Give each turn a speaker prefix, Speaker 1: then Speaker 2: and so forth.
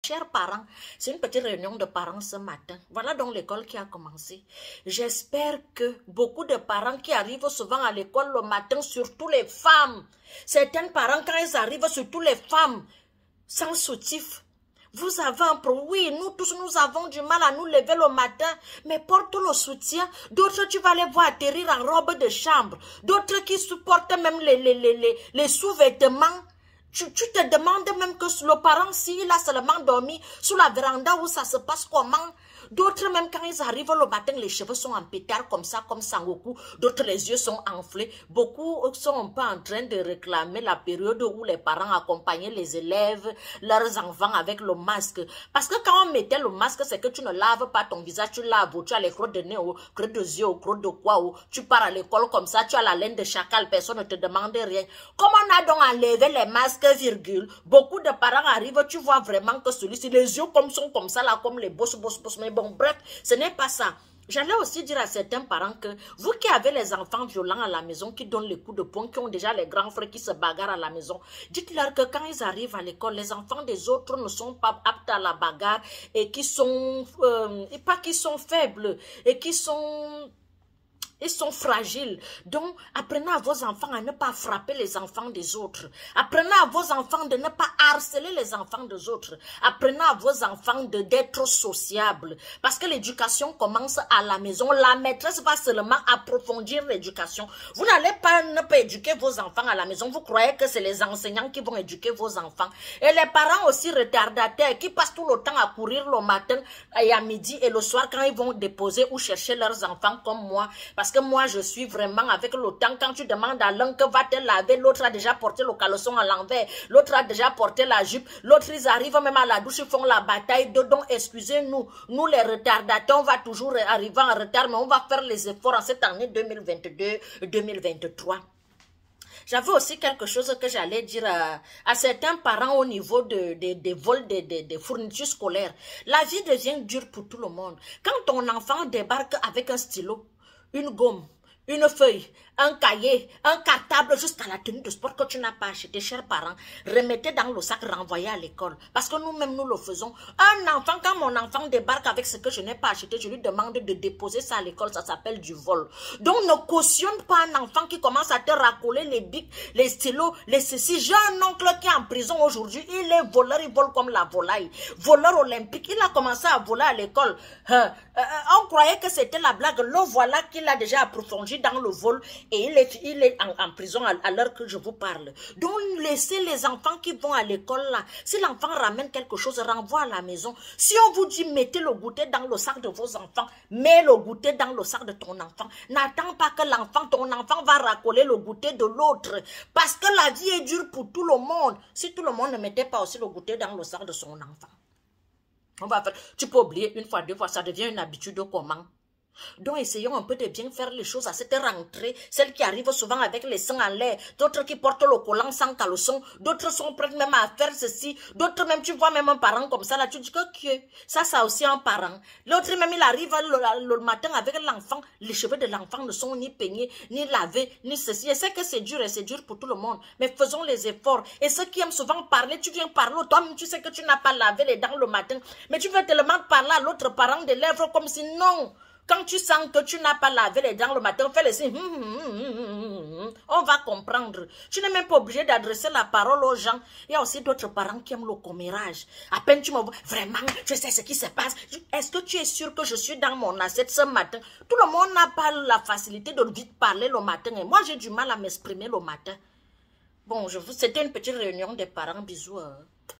Speaker 1: Chers parents, c'est une petite réunion de parents ce matin. Voilà donc l'école qui a commencé. J'espère que beaucoup de parents qui arrivent souvent à l'école le matin, surtout les femmes, certains parents quand ils arrivent, surtout les femmes, sans soutif, vous avez un problème. Oui, nous tous, nous avons du mal à nous lever le matin, mais porte le soutien. D'autres, tu vas les voir atterrir en robe de chambre. D'autres qui supportent même les sous-vêtements. Tu te demandes même que le parent, s'il a seulement dormi sous la véranda où ça se passe comment. D'autres, même quand ils arrivent le matin, les cheveux sont en pétard comme ça, comme Sangoku. D'autres, les yeux sont enflés. Beaucoup sont un peu en train de réclamer la période où les parents accompagnaient les élèves, leurs enfants avec le masque. Parce que quand on mettait le masque, c'est que tu ne laves pas ton visage, tu laves, tu as les crocs de nez, crocs de yeux, crocs de quoi, tu pars à l'école comme ça, tu as la laine de chacal, personne ne te demande rien. Comme on a donc enlevé les masques, virgule, beaucoup de parents arrivent, tu vois vraiment que celui-ci, les yeux sont comme ça, là, comme les boss, mais bon, bref, ce n'est pas ça. J'allais aussi dire à certains parents que vous qui avez les enfants violents à la maison, qui donnent les coups de poing, qui ont déjà les grands frères qui se bagarrent à la maison, dites-leur que quand ils arrivent à l'école, les enfants des autres ne sont pas aptes à la bagarre et qui sont, pas qui sont faibles et qui sont... Ils sont fragiles. Donc, apprenez à vos enfants à ne pas frapper les enfants des autres. Apprenez à vos enfants de ne pas harceler les enfants des autres. Apprenez à vos enfants d'être sociables. Parce que l'éducation commence à la maison. La maîtresse va seulement approfondir l'éducation. Vous n'allez pas ne pas éduquer vos enfants à la maison. Vous croyez que c'est les enseignants qui vont éduquer vos enfants. Et les parents aussi retardataires qui passent tout le temps à courir le matin et à midi et le soir quand ils vont déposer ou chercher leurs enfants comme moi. Parce que moi, je suis vraiment avec le temps. Quand tu demandes à l'un que va te laver, l'autre a déjà porté le caleçon à l'envers. L'autre a déjà porté la jupe. L'autre, ils arrivent même à la douche, ils font la bataille. Donc, excusez-nous. Nous, les retardataires, on va toujours arriver en retard, mais on va faire les efforts en cette année 2022-2023. J'avais aussi quelque chose que j'allais dire à certains parents au niveau des vols des fournitures scolaires. La vie devient dure pour tout le monde. Quand ton enfant débarque avec un stylo, une gomme, une feuille, un cahier, un cartable jusqu'à la tenue de sport que tu n'as pas acheté, chers parents, remettez dans le sac, renvoyez à l'école. Parce que nous-mêmes, nous le faisons. Un enfant, quand mon enfant débarque avec ce que je n'ai pas acheté, je lui demande de déposer ça à l'école, ça s'appelle du vol. Donc, ne cautionne pas un enfant qui commence à te racoler les bics, les stylos, les ceci. J'ai un oncle qui est en prison aujourd'hui, il est voleur, il vole comme la volaille. Voleur olympique, il a commencé à voler à l'école. On croyait que c'était la blague, le voilà qu'il a déjà approfondi dans le vol. Et il est en prison à l'heure que je vous parle. Donc, laissez les enfants qui vont à l'école là. Si l'enfant ramène quelque chose, renvoie à la maison. Si on vous dit, mettez le goûter dans le sac de vos enfants, mets le goûter dans le sac de ton enfant. N'attends pas que ton enfant va racoler le goûter de l'autre. Parce que la vie est dure pour tout le monde. Si tout le monde ne mettait pas aussi le goûter dans le sac de son enfant. On va faire, tu peux oublier une fois, deux fois, ça devient une habitude comment? Donc, essayons un peu de bien faire les choses à cette rentrée. Celles qui arrivent souvent avec les seins en l'air. D'autres qui portent le collant sans caleçon. D'autres sont prêtes même à faire ceci. D'autres même, tu vois même un parent comme ça. Là, tu dis que ça aussi un parent. L'autre même, il arrive le matin avec l'enfant. Les cheveux de l'enfant ne sont ni peignés, ni lavés, ni ceci. Je sais que c'est dur et c'est dur pour tout le monde. Mais faisons les efforts. Et ceux qui aiment souvent parler, tu viens parler. Toi-même, tu sais que tu n'as pas lavé les dents le matin. Mais tu veux tellement parler à l'autre parent des lèvres comme si non. Quand tu sens que tu n'as pas lavé les dents le matin, fais le signe. On va comprendre. Tu n'es même pas obligé d'adresser la parole aux gens. Il y a aussi d'autres parents qui aiment le commérage. À peine tu me vois, vraiment, je sais ce qui se passe. Est-ce que tu es sûr que je suis dans mon assiette ce matin? Tout le monde n'a pas la facilité de vite parler le matin. Et moi, j'ai du mal à m'exprimer le matin. Bon, c'était une petite réunion des parents. Bisous.